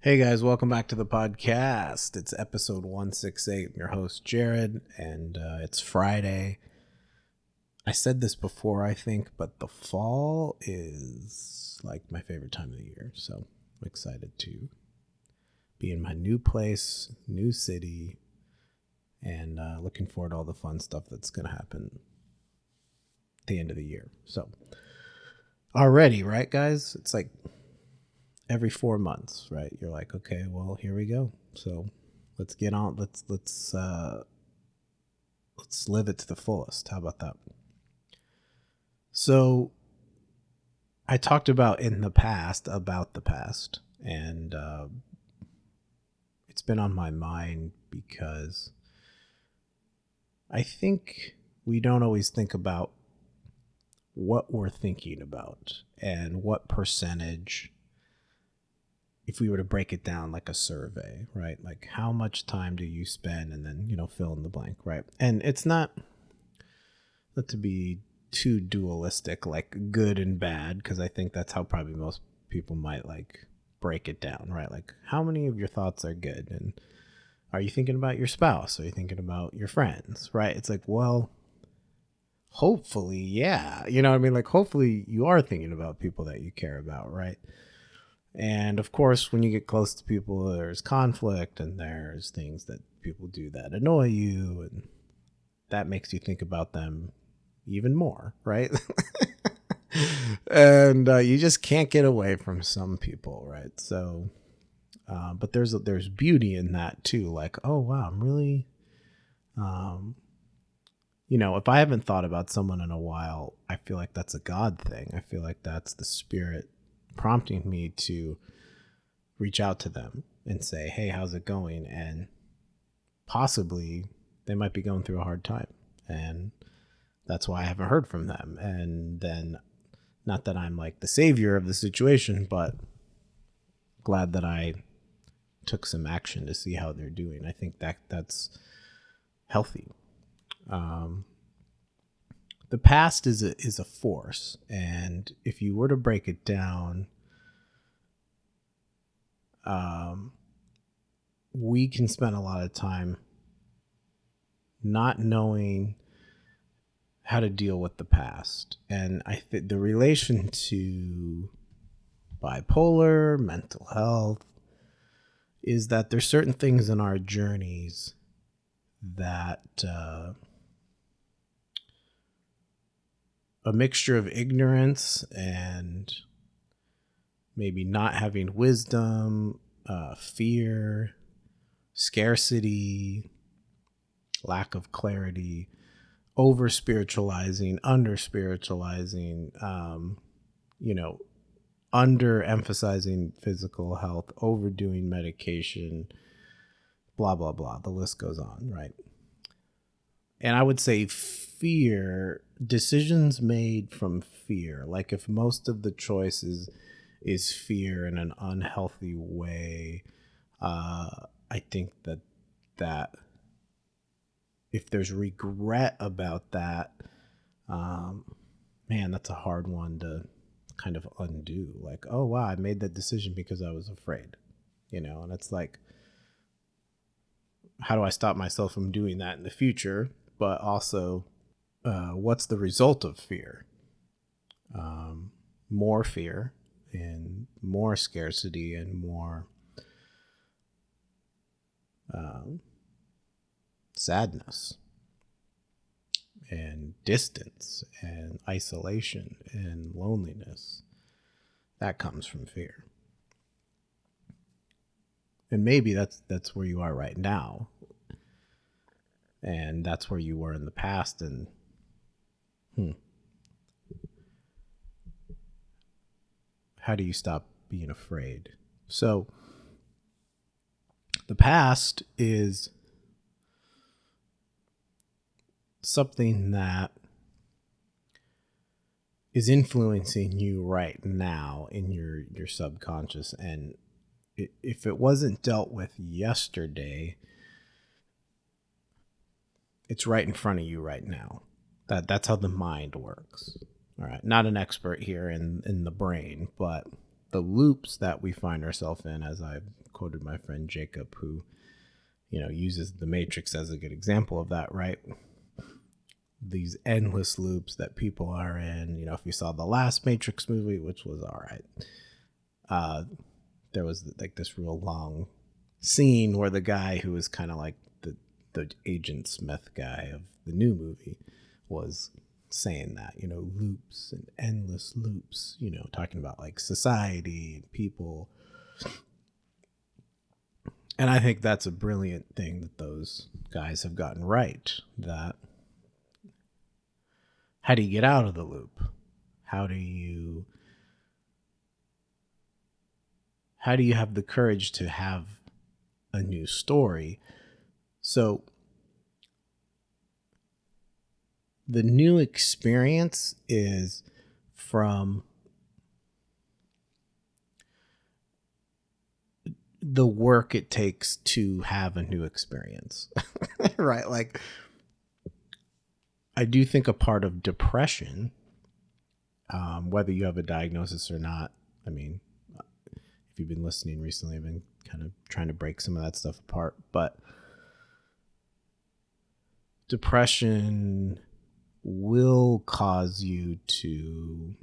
Hey guys, welcome back to the podcast. It's episode 168. I'm your host, Jared, and it's Friday. I said this before, I think, but the fall is like my favorite time of the year. So I'm excited to be in my new place, new city, and looking forward to all the fun stuff that's going to happen at the end of the year. So already, right, guys? It's like every 4 months, right? You're like, okay, well, here we go. So let's get on. Let's live it to the fullest. How about that? So I talked about in the past about the past, and it's been on my mind because I think we don't always think about what we're thinking about and what percentage, if we were to break it down like a survey, right? Like how much time do you spend, and then, fill in the blank, right? And it's not to be too dualistic, like good and bad, because I think that's how probably most people might like break it down, right? Like how many of your thoughts are good, and are you thinking about your spouse? Are you thinking about your friends, right? It's like, well, hopefully, yeah. You know what I mean? Like hopefully you are thinking about people that you care about, right? And of course, when you get close to people, there's conflict and there's things that people do that annoy you, and that makes you think about them even more, right? And you just can't get away from some people, right? So, but there's beauty in that too. Like, oh wow, I'm really, if I haven't thought about someone in a while, I feel like that's a God thing. I feel like that's the spirit prompting me to reach out to them and say, hey, how's it going? And possibly they might be going through a hard time, and that's why I haven't heard from them. And then, not that I'm like the savior of the situation, but glad that I took some action to see how they're doing. I think that's healthy. The past is a force, and if you were to break it down, we can spend a lot of time not knowing how to deal with the past. And I think the relation to bipolar, mental health, is that there's certain things in our journeys that a mixture of ignorance and maybe not having wisdom, fear, scarcity, lack of clarity, over spiritualizing, under spiritualizing, under emphasizing physical health, overdoing medication, blah, blah, blah. The list goes on, right? And I would say fear, decisions made from fear. Like if most of the choices is fear in an unhealthy way, I think that if there's regret about that, man, that's a hard one to kind of undo. Like, oh wow, I made that decision because I was afraid, and it's like, how do I stop myself from doing that in the future? But also, what's the result of fear? More fear and more scarcity and more sadness and distance and isolation and loneliness. That comes from fear. And maybe that's where you are right now, and that's where you were in the past. And how do you stop being afraid? So the past is something that is influencing you right now in your subconscious, and if it wasn't dealt with yesterday, it's right in front of you right now. That's how the mind works. All right, not an expert here in the brain, but the loops that we find ourselves in, as I've quoted my friend Jacob, who, uses the Matrix as a good example of that, right? These endless loops that people are in. If you saw the last Matrix movie, which was all right, there was like this real long scene where the guy who was kind of like the Agent Smith guy of the new movie was saying that, loops and endless loops, talking about like society and people. And I think that's a brilliant thing that those guys have gotten right. That how do you get out of the loop? How do you have the courage to have a new story? So the new experience is from the work it takes to have a new experience, right? Like, I do think a part of depression, whether you have a diagnosis or not, I mean, if you've been listening recently, I've been kind of trying to break some of that stuff apart, but depression will cause you to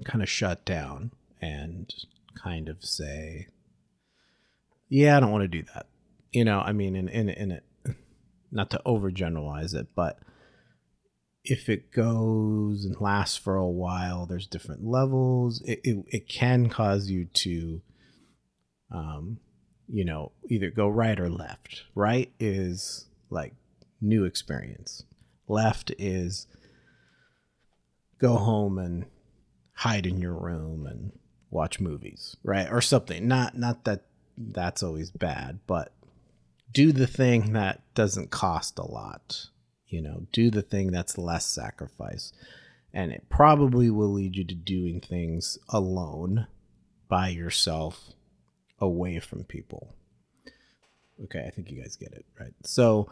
kind of shut down and kind of say, yeah, I don't want to do that. I mean, in it, not to overgeneralize it, but if it goes and lasts for a while, there's different levels. It can cause you to, either go right or left. Right is like new experience. Left is go home and hide in your room and watch movies, right? Or something. Not that that's always bad, but do the thing that doesn't cost a lot. Do the thing that's less sacrifice. And it probably will lead you to doing things alone, by yourself, away from people. Okay, I think you guys get it, right? So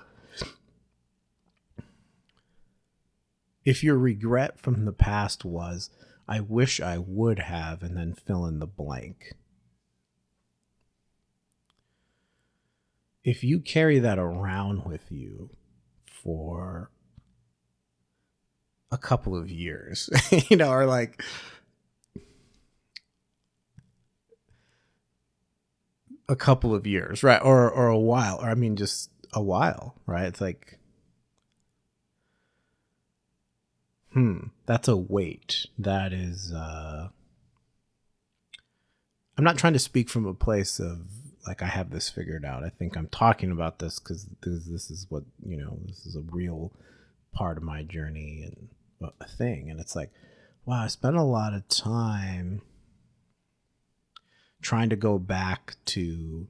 if your regret from the past was, I wish I would have, and then fill in the blank. If you carry that around with you for a couple of years, or like a couple of years, right? Or a while, or I mean, just a while, right? It's like, that's a weight. That is, I'm not trying to speak from a place of like, I have this figured out. I think I'm talking about this because this is what, this is a real part of my journey and a thing. And it's like, wow, I spent a lot of time trying to go back to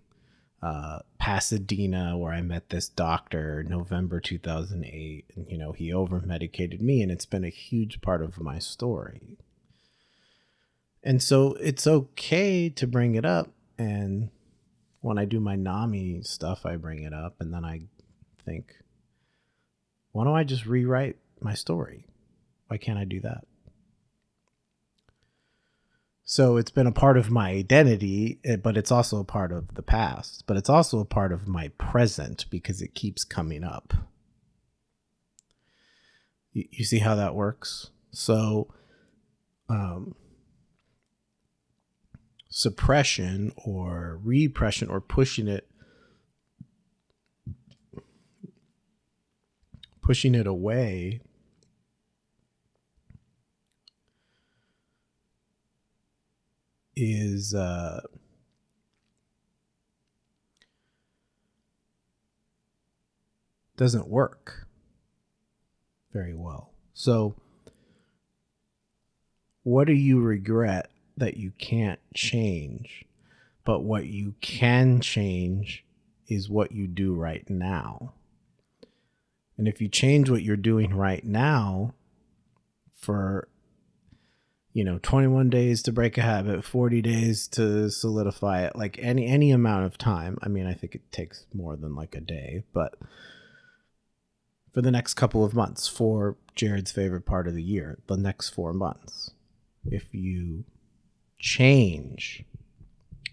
Pasadena, where I met this doctor, November 2008, and he over medicated me, and it's been a huge part of my story. And so it's okay to bring it up, and when I do my NAMI stuff, I bring it up, and then I think, why don't I just rewrite my story? Why can't I do that? So it's been a part of my identity, but it's also a part of the past, but it's also a part of my present because it keeps coming up. You see how that works? So suppression or repression or pushing it away is doesn't work very well. So what do you regret that you can't change? But what you can change is what you do right now. And if you change what you're doing right now for 21 days to break a habit, 40 days to solidify it, like any amount of time. I mean, I think it takes more than like a day, but for the next couple of months, for Jared's favorite part of the year, the next 4 months, if you change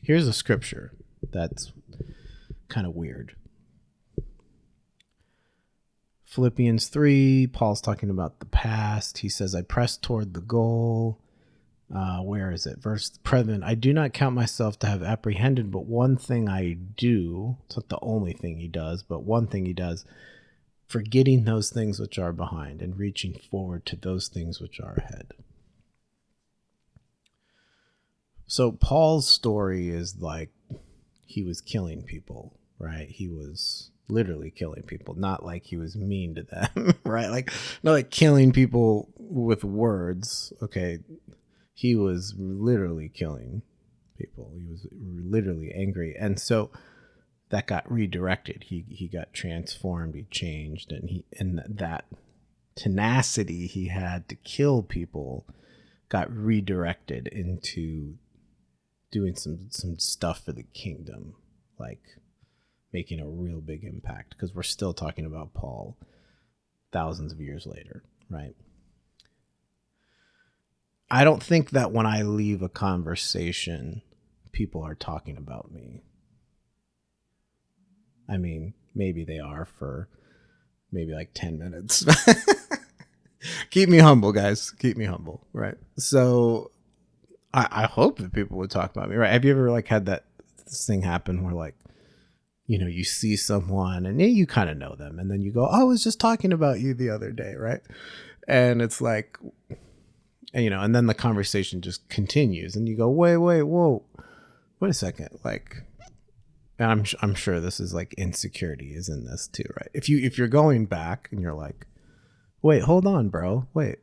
Here's a scripture that's kind of weird. Philippians 3, Paul's talking about the past. He says, I press toward the goal. Where is it? Verse present. I do not count myself to have apprehended, but one thing I do. It's not the only thing he does, but one thing he does. Forgetting those things which are behind and reaching forward to those things which are ahead. So Paul's story is like he was killing people, right? He was literally killing people, not like he was mean to them, right? Like not like killing people with words, okay? He was literally killing people. He was literally angry. And so that got redirected. He got transformed, he changed, and that tenacity he had to kill people got redirected into doing some stuff for the kingdom, like making a real big impact, because we're still talking about Paul thousands of years later, right? I don't think that when I leave a conversation, people are talking about me. I mean, maybe they are for maybe like 10 minutes. Keep me humble, guys. Keep me humble, right? So I hope that people would talk about me, right? Have you ever like had this thing happen where like, you know, you see someone and you kind of know them, and then you go, oh, I was just talking about you the other day, right? And it's like, you know, and then the conversation just continues, and you go, wait, whoa, wait a second, like, and I'm sure this is like insecurity is in this too, right? If you're going back and you're like, wait, hold on, bro, wait,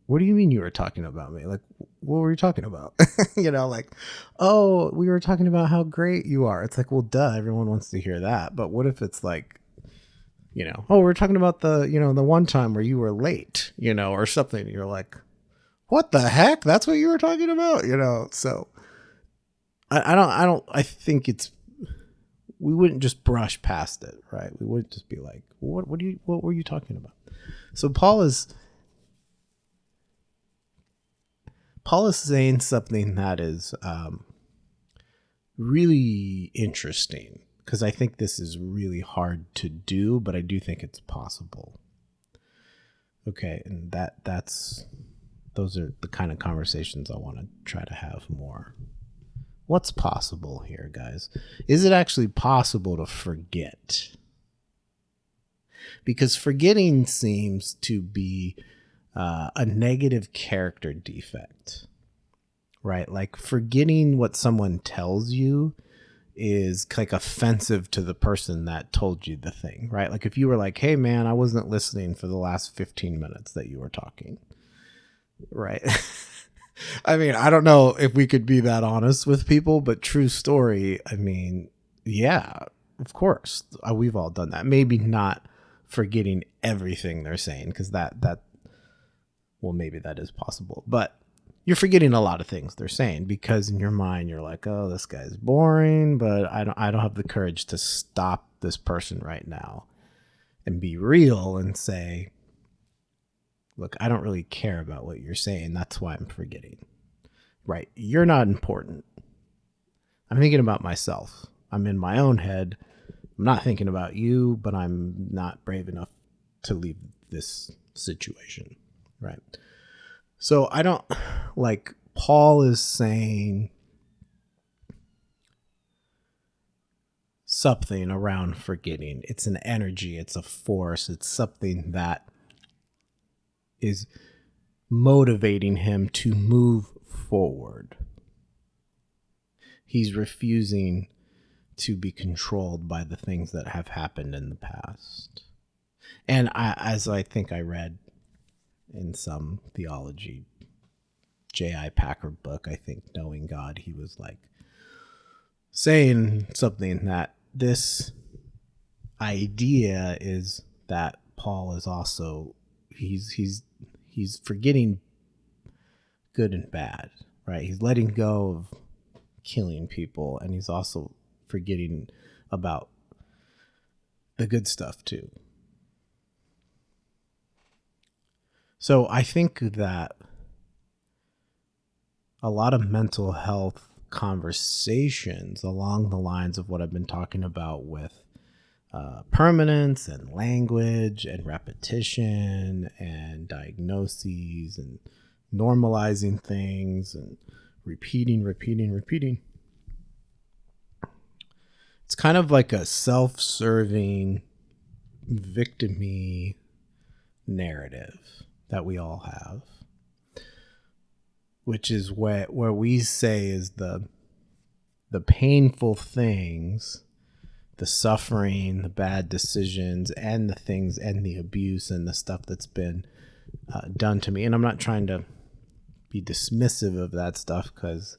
what do you mean you were talking about me? Like, what were you talking about? You know, like, oh, we were talking about how great you are. It's like, well, duh, everyone wants to hear that. But what if it's like, you know, oh, we're talking about the one time where you were late, you know, or something. You're like, what the heck? That's what you were talking about, you know? So I think we wouldn't just brush past it, right? We wouldn't just be like, what were you talking about? So Paul is saying something that is really interesting, because I think this is really hard to do, but I do think it's possible. Okay, and those are the kind of conversations I want to try to have more. What's possible here, guys? Is it actually possible to forget? Because forgetting seems to be a negative character defect, right? Like forgetting what someone tells you is like offensive to the person that told you the thing, right? Like if you were like, hey man, I wasn't listening for the last 15 minutes that you were talking, right? I mean, I don't know if we could be that honest with people, but true story. I mean, yeah, of course, we've all done that. Maybe not forgetting everything they're saying, because well, maybe that is possible, but you're forgetting a lot of things they're saying, because in your mind you're like, oh, this guy's boring, but I don't have the courage to stop this person right now and be real and say, look, I don't really care about what you're saying. That's why I'm forgetting. Right. You're not important. I'm thinking about myself. I'm in my own head. I'm not thinking about you, but I'm not brave enough to leave this situation. Right. So I don't, like, Paul is saying something around forgetting. It's an energy. It's a force. It's something that is motivating him to move forward. He's refusing to be controlled by the things that have happened in the past. And as I think I read in some theology J.I. Packer book, I think, Knowing God, he was like saying something that this idea is that Paul is also he's forgetting good and bad, right? He's letting go of killing people, and he's also forgetting about the good stuff too. So I think that a lot of mental health conversations along the lines of what I've been talking about with permanence and language and repetition and diagnoses and normalizing things and repeating. It's kind of like a self-serving, victim-y narrative that we all have, which is where we say is the painful things, the suffering, the bad decisions, and the things and the abuse and the stuff that's been done to me. And I'm not trying to be dismissive of that stuff, because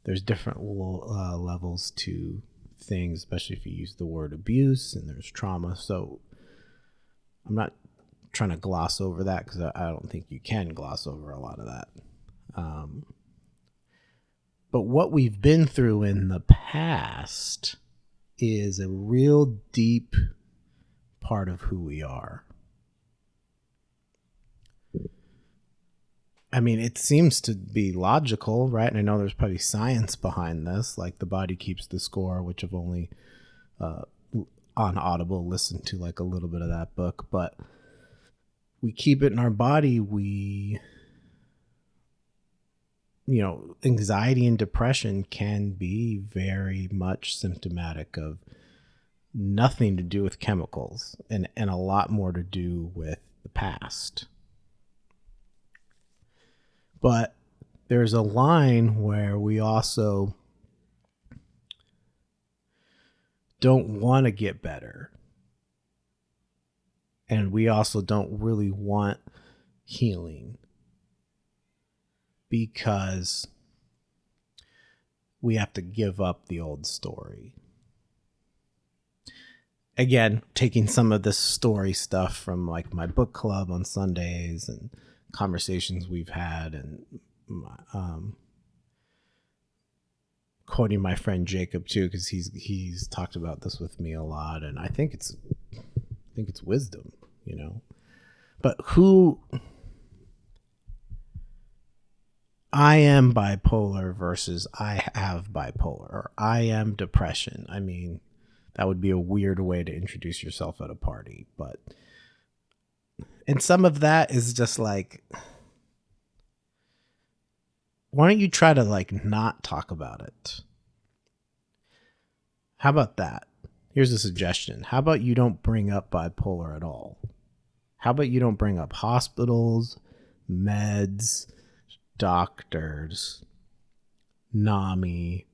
there's different levels to things, especially if you use the word abuse, and there's trauma. So I'm not trying to gloss over that, because I don't think you can gloss over a lot of that. But what we've been through in the past is a real deep part of who we are. I mean, it seems to be logical, right? And I know there's probably science behind this, like The Body Keeps the Score, which I've only on Audible listened to like a little bit of that book. But we keep it in our body. Anxiety and depression can be very much symptomatic of nothing to do with chemicals and a lot more to do with the past. But there's a line where we also don't want to get better. And we also don't really want healing, because we have to give up the old story. Again, taking some of this story stuff from like my book club on Sundays and conversations we've had, and quoting my friend Jacob too, because he's talked about this with me a lot, and I think it's wisdom, But I am bipolar versus I have bipolar, or I am depression. I mean, that would be a weird way to introduce yourself at a party, and some of that is just like, why don't you try to like not talk about it? How about that? Here's a suggestion. How about you don't bring up bipolar at all? How about you don't bring up hospitals, meds, doctors, NAMI?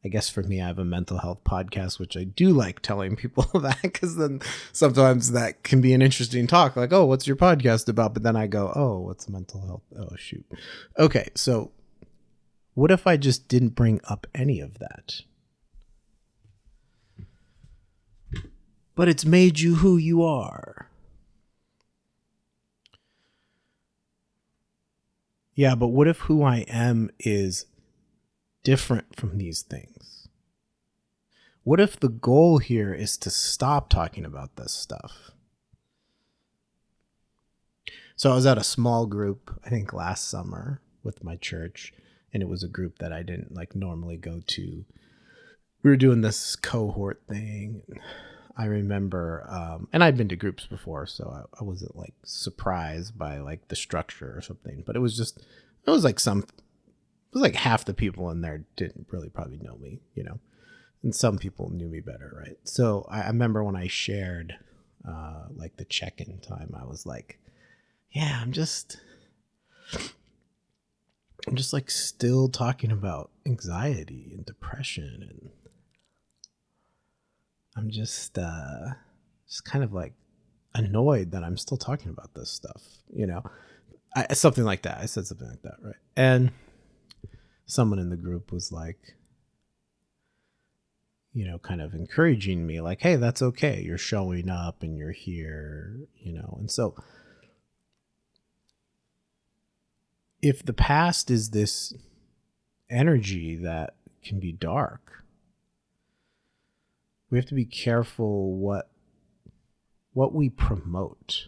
I guess for me, I have a mental health podcast, which I do like telling people that, because then sometimes that can be an interesting talk. Like, oh, what's your podcast about? But then I go, oh, what's mental health? Oh, shoot. Okay, so what if I just didn't bring up any of that? But it's made you who you are. Yeah, but what if who I am is different from these things? What if the goal here is to stop talking about this stuff? So I was at a small group, I think last summer, with my church, and it was a group that I didn't like normally go to. We were doing this cohort thing. I remember, and I'd been to groups before, so I wasn't like surprised by like the structure or something, but it was like half the people in there didn't really probably know me, and some people knew me better, right? So I remember when I shared like the check-in time, I was like, yeah, I'm just like still talking about anxiety and depression, and I'm just kind of like annoyed that I'm still talking about this stuff, something like that. I said something like that, right? And someone in the group was like, kind of encouraging me, like, hey, that's okay. You're showing up and you're here, and so if the past is this energy that can be dark, we have to be careful what we promote,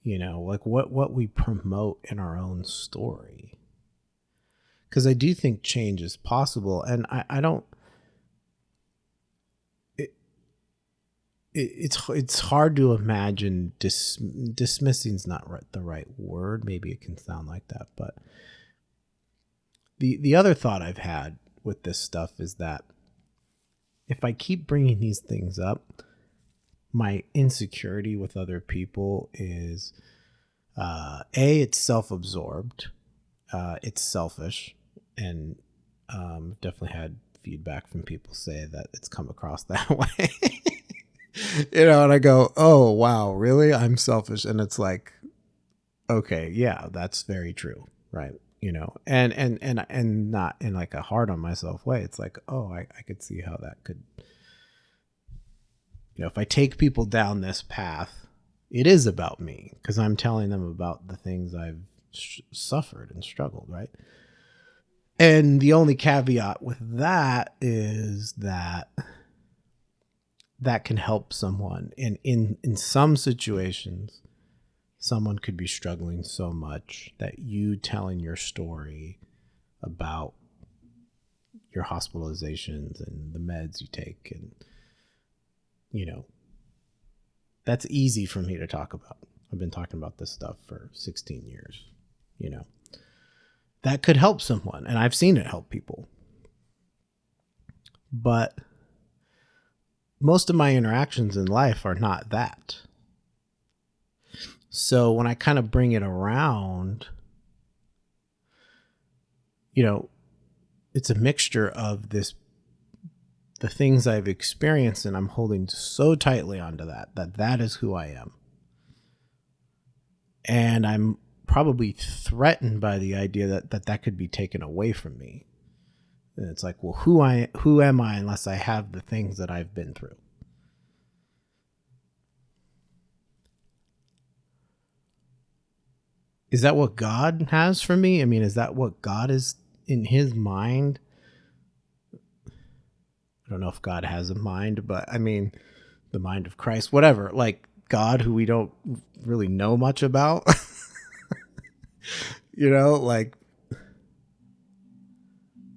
like what we promote in our own story. because I do think change is possible, and I don't. It's hard to imagine. Dismissing is not the right word. Maybe it can sound like that, but the other thought I've had with this stuff is that if I keep bringing these things up, my insecurity with other people is it's self-absorbed, it's selfish, and definitely had feedback from people say that it's come across that way. And I go, oh wow, really? I'm selfish. And it's like, okay, yeah, that's very true, right? And not in like a hard on myself way. It's like, oh, I could see how that could, if I take people down this path, it is about me, because I'm telling them about the things I've suffered and struggled, right? And the only caveat with that is that can help someone. And in some situations, someone could be struggling so much that you telling your story about your hospitalizations and the meds you take, and that's easy for me to talk about. I've been talking about this stuff for 16 years. That could help someone, and I've seen it help people. But most of my interactions in life are not that. So when I kind of bring it around, it's a mixture of the things I've experienced, and I'm holding so tightly onto that is who I am. And I'm probably threatened by the idea that could be taken away from me. And it's like, well, who am I unless I have the things that I've been through? Is that what God has for me? I mean, is that what God is in his mind? I don't know if God has a mind, but I mean, the mind of Christ, whatever, like God, who we don't really know much about, like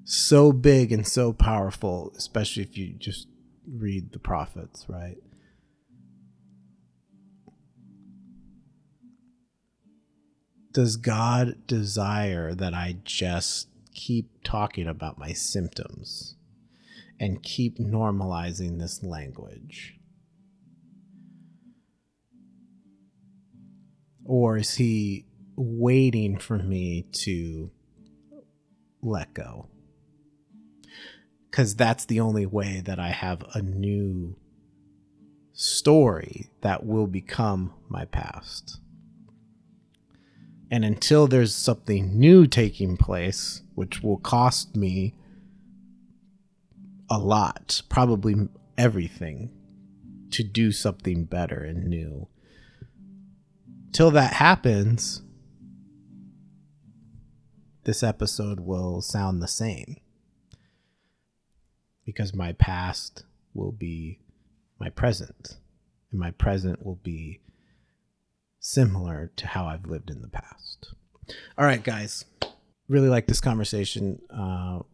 so big and so powerful, especially if you just read the prophets, right? Does God desire that I just keep talking about my symptoms and keep normalizing this language? Or is he waiting for me to let go? Because that's the only way that I have a new story that will become my past. And until there's something new taking place, which will cost me a lot, probably everything, to do something better and new, till that happens, this episode will sound the same. Because my past will be my present, and my present will be similar to how I've lived in the past. All right, guys. Really like this conversation.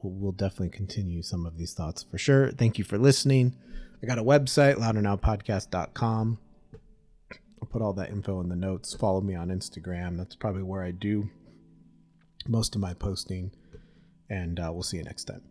We'll definitely continue some of these thoughts for sure. Thank you for listening. I got a website, louderNowPodcast.com. I'll put all that info in the notes. Follow me on Instagram. That's probably where I do most of my posting. And we'll see you next time.